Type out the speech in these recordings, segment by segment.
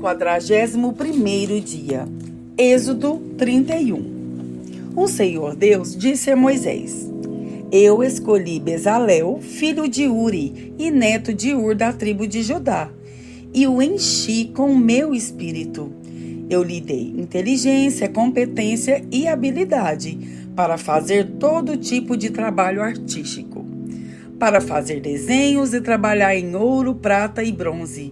41º dia. Êxodo 31. O Senhor Deus disse a Moisés: Eu escolhi Bezalel, filho de Uri e neto de Ur da tribo de Judá, e o enchi com o meu espírito. Eu lhe dei inteligência, competência e habilidade para fazer todo tipo de trabalho artístico, para fazer desenhos e trabalhar em ouro, prata e bronze,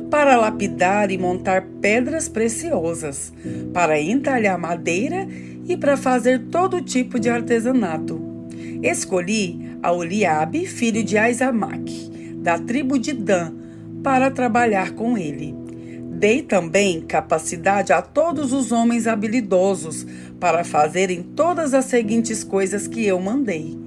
para lapidar e montar pedras preciosas, para entalhar madeira e para fazer todo tipo de artesanato. Escolhi a Oliabe, filho de Aizamaque, da tribo de Dan, para trabalhar com ele. Dei também capacidade a todos os homens habilidosos para fazerem todas as seguintes coisas que eu mandei: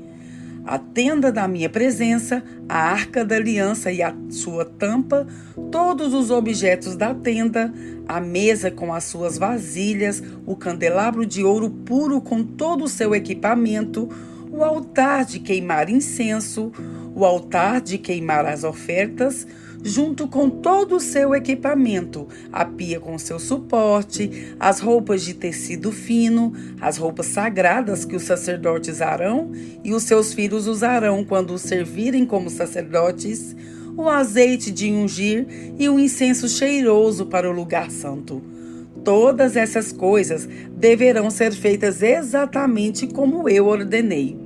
a tenda da minha presença, a arca da aliança e a sua tampa, todos os objetos da tenda, a mesa com as suas vasilhas, o candelabro de ouro puro com todo o seu equipamento, o altar de queimar incenso, o altar de queimar as ofertas, junto com todo o seu equipamento, a pia com seu suporte, as roupas de tecido fino, as roupas sagradas que os sacerdotes Arão e os seus filhos usarão quando os servirem como sacerdotes, o azeite de ungir e o incenso cheiroso para o lugar santo. Todas essas coisas deverão ser feitas exatamente como eu ordenei.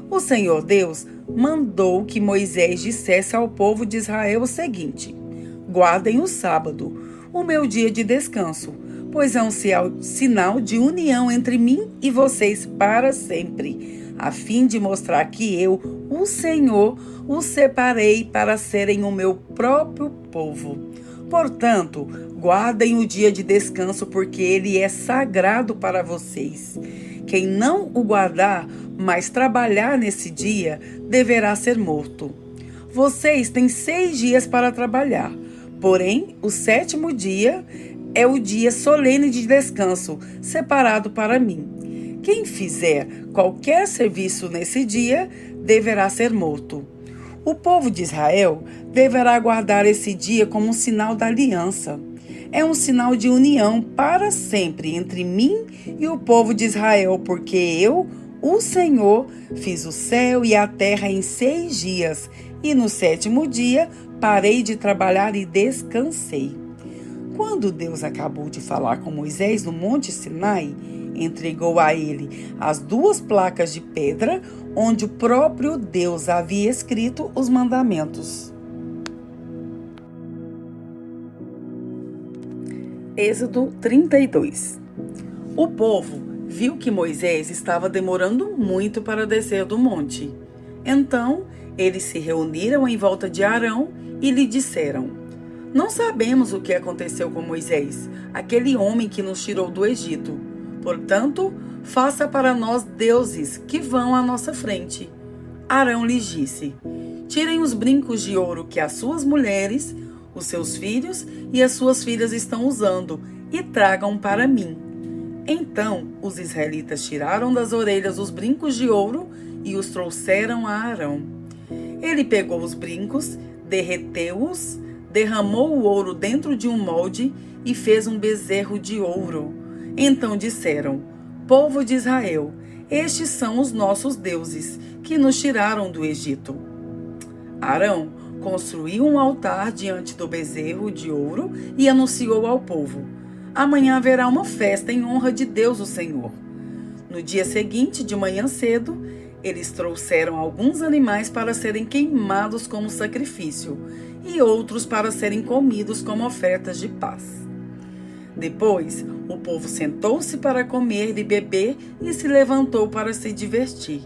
O Senhor Deus mandou que Moisés dissesse ao povo de Israel o seguinte: guardem o sábado, o meu dia de descanso, pois é um sinal de união entre mim e vocês para sempre, a fim de mostrar que eu, o Senhor, os separei para serem o meu próprio povo. Portanto, guardem o dia de descanso, porque ele é sagrado para vocês. Quem não o guardar, mas trabalhar nesse dia, deverá ser morto. Vocês têm 6 dias para trabalhar, porém, o 7º dia é o dia solene de descanso, separado para mim. Quem fizer qualquer serviço nesse dia, deverá ser morto. O povo de Israel deverá guardar esse dia como um sinal da aliança. É um sinal de união para sempre entre mim e o povo de Israel, porque eu, o Senhor, fiz o céu e a terra em 6 dias, e no 7º dia parei de trabalhar e descansei. Quando Deus acabou de falar com Moisés no Monte Sinai, entregou a ele as 2 placas de pedra, onde o próprio Deus havia escrito os mandamentos. Êxodo 32. O povo viu que Moisés estava demorando muito para descer do monte. Então, eles se reuniram em volta de Arão e lhe disseram: Não sabemos o que aconteceu com Moisés, aquele homem que nos tirou do Egito. Portanto, faça para nós deuses que vão à nossa frente. Arão lhes disse: Tirem os brincos de ouro que as suas mulheres, os seus filhos e as suas filhas estão usando e tragam para mim. Então os israelitas tiraram das orelhas os brincos de ouro e os trouxeram a Arão. Ele pegou os brincos, derreteu-os, derramou o ouro dentro de um molde e fez um bezerro de ouro. Então disseram: Povo de Israel, estes são os nossos deuses que nos tiraram do Egito. Arão construiu um altar diante do bezerro de ouro e anunciou ao povo: Amanhã haverá uma festa em honra de Deus o Senhor. No dia seguinte, de manhã cedo, eles trouxeram alguns animais para serem queimados como sacrifício e outros para serem comidos como ofertas de paz. Depois, o povo sentou-se para comer e beber e se levantou para se divertir.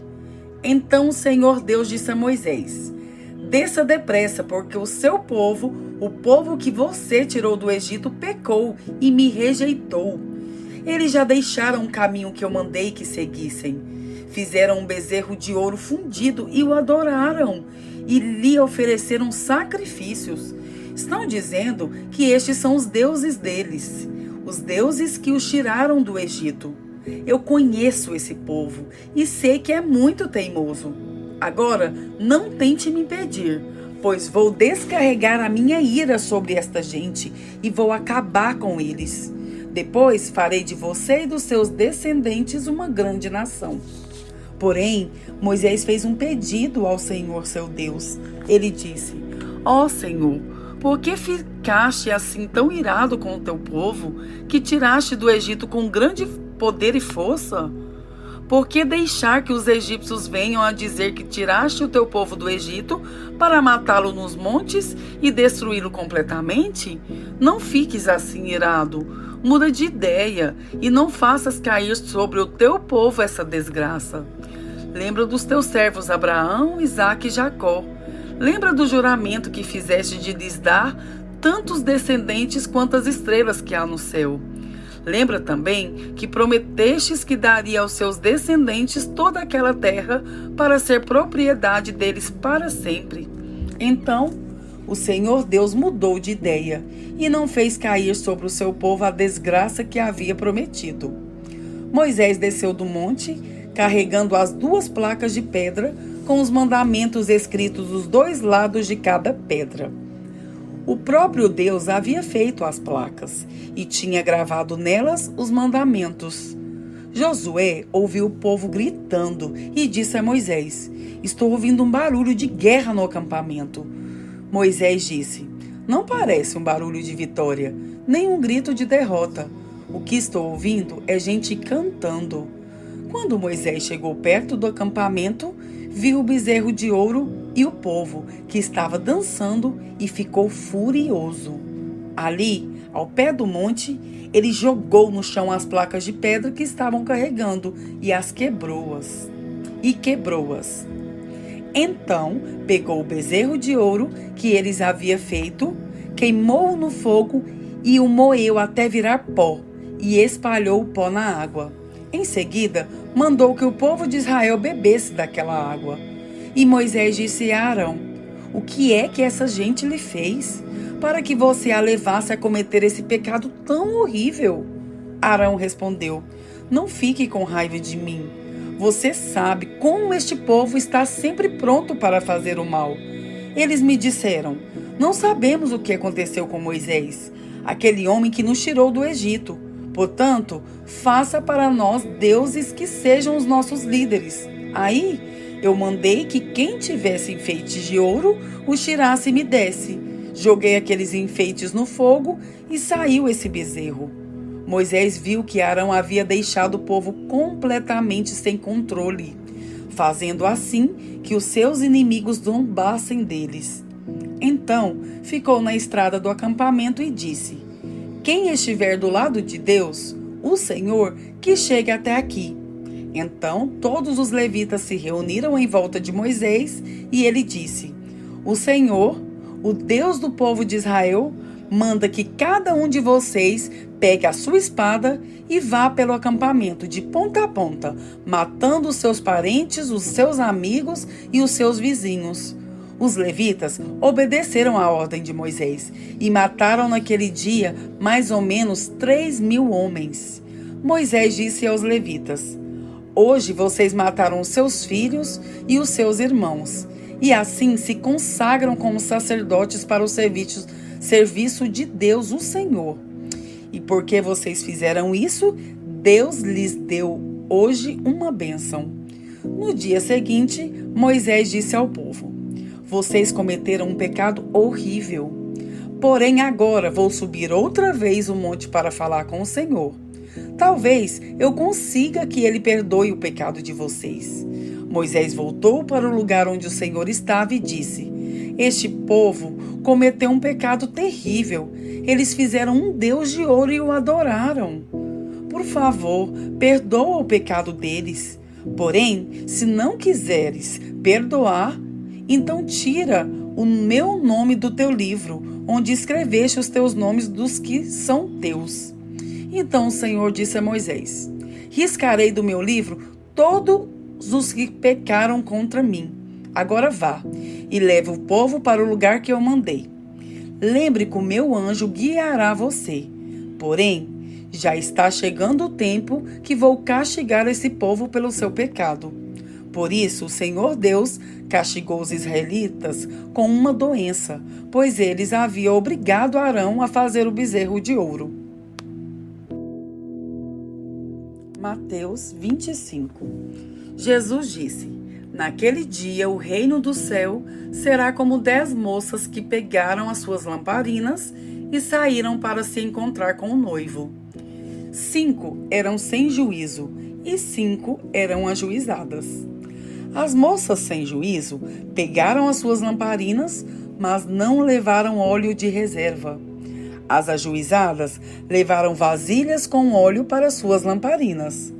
Então o Senhor Deus disse a Moisés: Desça depressa, porque o seu povo, o povo que você tirou do Egito, pecou e me rejeitou. Eles já deixaram o caminho que eu mandei que seguissem. Fizeram um bezerro de ouro fundido e o adoraram, e lhe ofereceram sacrifícios. Estão dizendo que estes são os deuses deles, os deuses que os tiraram do Egito. Eu conheço esse povo e sei que é muito teimoso. Agora, não tente me impedir, pois vou descarregar a minha ira sobre esta gente e vou acabar com eles. Depois farei de você e dos seus descendentes uma grande nação. Porém, Moisés fez um pedido ao Senhor seu Deus. Ele disse: Ó Senhor, por que ficaste assim tão irado com o teu povo, que tiraste do Egito com grande poder e força? Por que deixar que os egípcios venham a dizer que tiraste o teu povo do Egito para matá-lo nos montes e destruí-lo completamente? Não fiques assim irado. Muda de ideia e não faças cair sobre o teu povo essa desgraça. Lembra dos teus servos Abraão, Isaque e Jacó. Lembra do juramento que fizeste de lhes dar tantos descendentes quantas estrelas que há no céu. Lembra também que prometestes que daria aos seus descendentes toda aquela terra para ser propriedade deles para sempre. Então, o Senhor Deus mudou de ideia e não fez cair sobre o seu povo a desgraça que havia prometido. Moisés desceu do monte, carregando as 2 placas de pedra com os mandamentos escritos dos 2 lados de cada pedra. O próprio Deus havia feito as placas e tinha gravado nelas os mandamentos. Josué ouviu o povo gritando e disse a Moisés: Estou ouvindo um barulho de guerra no acampamento. Moisés disse: Não parece um barulho de vitória, nem um grito de derrota. O que estou ouvindo é gente cantando. Quando Moisés chegou perto do acampamento, viu o bezerro de ouro e o povo, que estava dançando, e ficou furioso. Ali, ao pé do monte, ele jogou no chão as placas de pedra que estavam carregando e quebrou-as. Então, pegou o bezerro de ouro que eles haviam feito, queimou-o no fogo e o moeu até virar pó, e espalhou o pó na água. Em seguida, mandou que o povo de Israel bebesse daquela água. E Moisés disse a Arão: O que é que essa gente lhe fez, para que você a levasse a cometer esse pecado tão horrível? Arão respondeu: Não fique com raiva de mim. Você sabe como este povo está sempre pronto para fazer o mal. Eles me disseram: Não sabemos o que aconteceu com Moisés, aquele homem que nos tirou do Egito. Portanto, faça para nós deuses que sejam os nossos líderes. Aí, eu mandei que quem tivesse enfeites de ouro os tirasse e me desse. Joguei aqueles enfeites no fogo e saiu esse bezerro. Moisés viu que Arão havia deixado o povo completamente sem controle, fazendo assim que os seus inimigos zombassem deles. Então, ficou na estrada do acampamento e disse: Quem estiver do lado de Deus, o Senhor, que chegue até aqui. Então todos os levitas se reuniram em volta de Moisés e ele disse: O Senhor, o Deus do povo de Israel, manda que cada um de vocês pegue a sua espada e vá pelo acampamento de ponta a ponta, matando os seus parentes, os seus amigos e os seus vizinhos. Os levitas obedeceram à ordem de Moisés e mataram naquele dia mais ou menos 3.000 homens. Moisés disse aos levitas: Hoje vocês mataram os seus filhos e os seus irmãos, e assim se consagram como sacerdotes para o serviço de Deus, o Senhor. E porque vocês fizeram isso, Deus lhes deu hoje uma bênção. No dia seguinte, Moisés disse ao povo: Vocês cometeram um pecado horrível. Porém, agora vou subir outra vez o monte para falar com o Senhor. Talvez eu consiga que ele perdoe o pecado de vocês. Moisés voltou para o lugar onde o Senhor estava e disse: Este povo cometeu um pecado terrível. Eles fizeram um Deus de ouro e o adoraram. Por favor, perdoa o pecado deles. Porém, se não quiseres perdoar, então tira o meu nome do teu livro, onde escreveste os teus nomes dos que são teus. Então o Senhor disse a Moisés: Riscarei do meu livro todos os que pecaram contra mim. Agora vá e leve o povo para o lugar que eu mandei. Lembre que o meu anjo guiará você. Porém, já está chegando o tempo que vou castigar esse povo pelo seu pecado. Por isso, o Senhor Deus castigou os israelitas com uma doença, pois eles haviam obrigado Arão a fazer o bezerro de ouro. Mateus 25. Jesus disse: naquele dia o reino do céu será como 10 moças que pegaram as suas lamparinas e saíram para se encontrar com o noivo. 5 eram sem juízo e 5 eram ajuizadas. As moças sem juízo pegaram as suas lamparinas, mas não levaram óleo de reserva. As ajuizadas levaram vasilhas com óleo para suas lamparinas.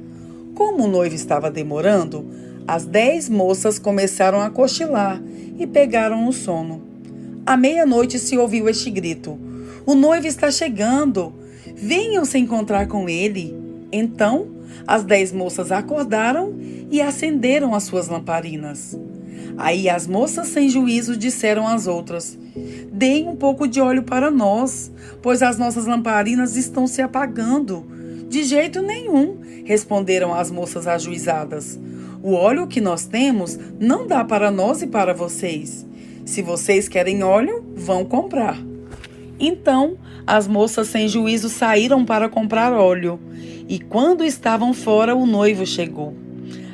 Como o noivo estava demorando, as 10 moças começaram a cochilar e pegaram no sono. À meia-noite se ouviu este grito: o noivo está chegando! Venham se encontrar com ele! Então, as 10 moças acordaram e acenderam as suas lamparinas. Aí as moças sem juízo disseram às outras: deem um pouco de óleo para nós, pois as nossas lamparinas estão se apagando. De jeito nenhum, responderam as moças ajuizadas. O óleo que nós temos não dá para nós e para vocês. Se vocês querem óleo, vão comprar. Então, as moças sem juízo saíram para comprar óleo, e quando estavam fora, o noivo chegou.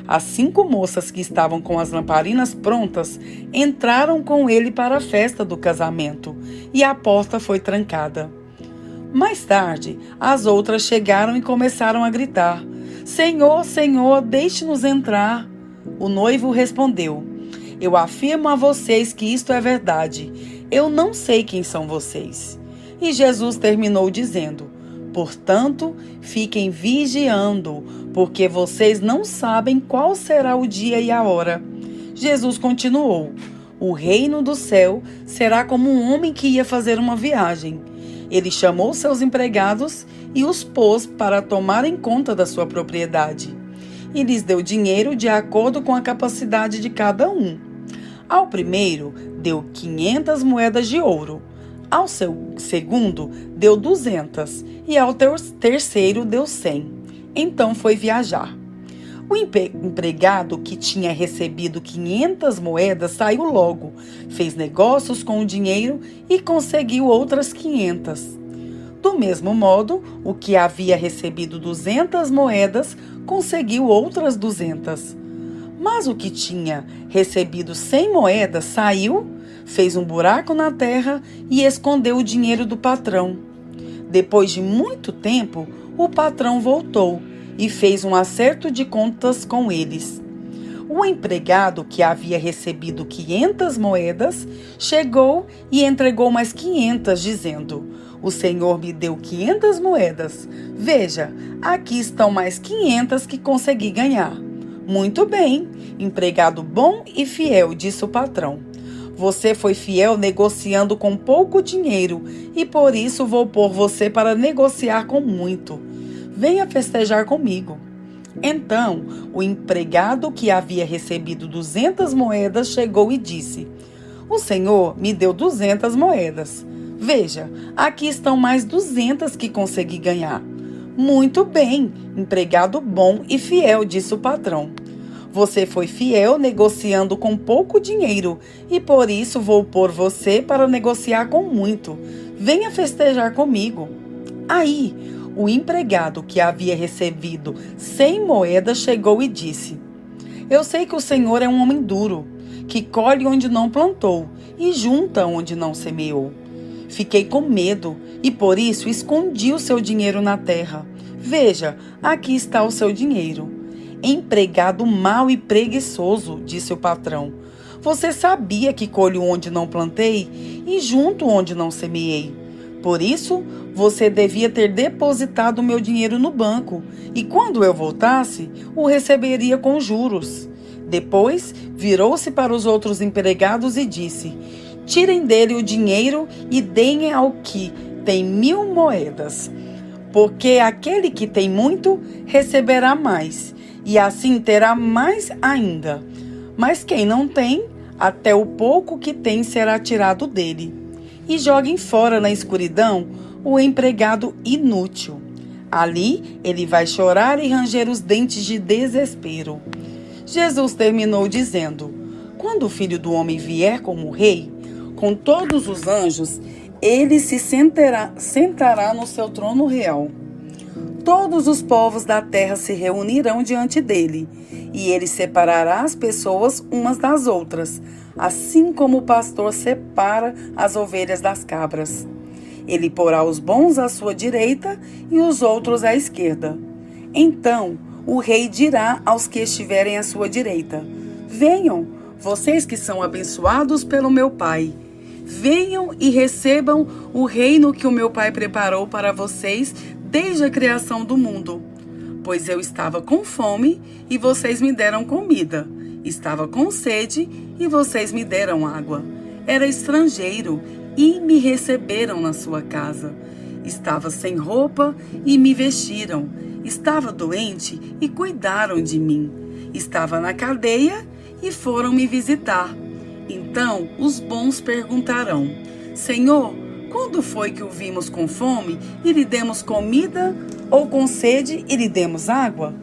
As 5 moças que estavam com as lamparinas prontas entraram com ele para a festa do casamento, e a porta foi trancada. Mais tarde, as outras chegaram e começaram a gritar: Senhor, Senhor, deixe-nos entrar. O noivo respondeu: eu afirmo a vocês que isto é verdade. Eu não sei quem são vocês. E Jesus terminou dizendo: portanto, fiquem vigiando, porque vocês não sabem qual será o dia e a hora. Jesus continuou: o reino do céu será como um homem que ia fazer uma viagem. Ele chamou seus empregados e os pôs para tomarem conta da sua propriedade. E lhes deu dinheiro de acordo com a capacidade de cada um. Ao primeiro, deu 500 moedas de ouro. Ao segundo, deu 200. E ao terceiro, deu 100. Então foi viajar. O empregado que tinha recebido 500 moedas saiu logo, fez negócios com o dinheiro e conseguiu outras 500. Do mesmo modo, o que havia recebido 200 moedas conseguiu outras 200. Mas o que tinha recebido 100 moedas saiu, fez um buraco na terra e escondeu o dinheiro do patrão. Depois de muito tempo, o patrão voltou e fez um acerto de contas com eles. O empregado que havia recebido 500 moedas chegou e entregou mais 500, dizendo: o Senhor me deu 500 moedas. Veja, aqui estão mais 500 que consegui ganhar. Muito bem, empregado bom e fiel, disse o patrão. Você foi fiel negociando com pouco dinheiro e por isso vou pôr você para negociar com muito. Venha festejar comigo. Então, o empregado que havia recebido 200 moedas chegou e disse: o Senhor me deu 200 moedas. Veja, aqui estão mais 200 que consegui ganhar. Muito bem, empregado bom e fiel, disse o patrão. Você foi fiel negociando com pouco dinheiro e por isso vou pôr você para negociar com muito. Venha festejar comigo. Aí, o empregado que havia recebido 100 moedas chegou e disse: eu sei que o Senhor é um homem duro, que colhe onde não plantou e junta onde não semeou. Fiquei com medo e por isso escondi o seu dinheiro na terra. Veja, aqui está o seu dinheiro. Empregado mau e preguiçoso, disse o patrão. Você sabia que colho onde não plantei e junto onde não semeei. Por isso, você devia ter depositado o meu dinheiro no banco e quando eu voltasse, o receberia com juros. Depois, virou-se para os outros empregados e disse: tirem dele o dinheiro e deem ao que tem 1000 moedas. Porque aquele que tem muito receberá mais, e assim terá mais ainda. Mas quem não tem, até o pouco que tem será tirado dele. E joguem fora na escuridão o empregado inútil. Ali ele vai chorar e ranger os dentes de desespero. Jesus terminou dizendo: quando o Filho do Homem vier como rei, com todos os anjos, ele se sentará no seu trono real. Todos os povos da terra se reunirão diante dele, e ele separará as pessoas umas das outras, assim como o pastor separa as ovelhas das cabras. Ele porá os bons à sua direita e os outros à esquerda. Então o rei dirá aos que estiverem à sua direita: venham, vocês que são abençoados pelo meu Pai. Venham e recebam o reino que o meu Pai preparou para vocês desde a criação do mundo. Pois eu estava com fome e vocês me deram comida. Estava com sede e vocês me deram água. Era estrangeiro e me receberam na sua casa. Estava sem roupa e me vestiram. Estava doente e cuidaram de mim. Estava na cadeia e foram me visitar. Então os bons perguntarão: Senhor, quando foi que o vimos com fome e lhe demos comida, ou com sede e lhe demos água?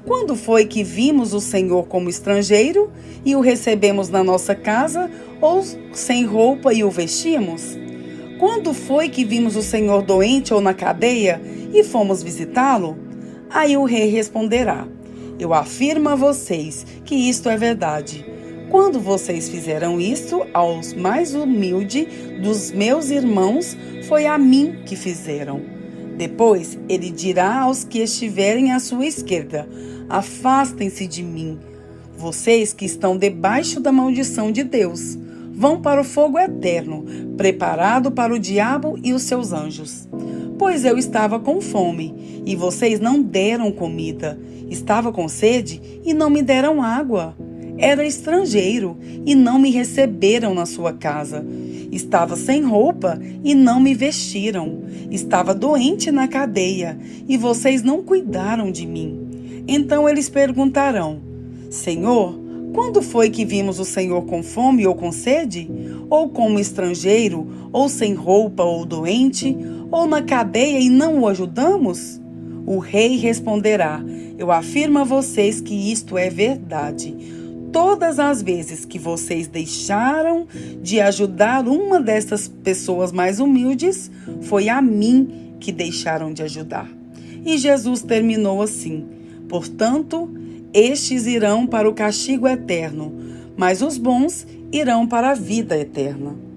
Quando foi que vimos o Senhor como estrangeiro e o recebemos na nossa casa, ou sem roupa e o vestimos? Quando foi que vimos o Senhor doente ou na cadeia e fomos visitá-lo? Aí o rei responderá: eu afirmo a vocês que isto é verdade. Quando vocês fizeram isto aos mais humildes dos meus irmãos, foi a mim que fizeram. Depois ele dirá aos que estiverem à sua esquerda: afastem-se de mim, vocês que estão debaixo da maldição de Deus. Vão para o fogo eterno, preparado para o diabo e os seus anjos. Pois eu estava com fome, e vocês não deram comida. Estava com sede, e não me deram água. Era estrangeiro, e não me receberam na sua casa. Estava sem roupa, e não me vestiram. Estava doente na cadeia, e vocês não cuidaram de mim. Então eles perguntarão: Senhor, quando foi que vimos o Senhor com fome ou com sede? Ou como estrangeiro, ou sem roupa ou doente, ou na cadeia e não o ajudamos? O rei responderá: eu afirmo a vocês que isto é verdade. Todas as vezes que vocês deixaram de ajudar uma dessas pessoas mais humildes, foi a mim que deixaram de ajudar. E Jesus terminou assim: portanto, estes irão para o castigo eterno, mas os bons irão para a vida eterna.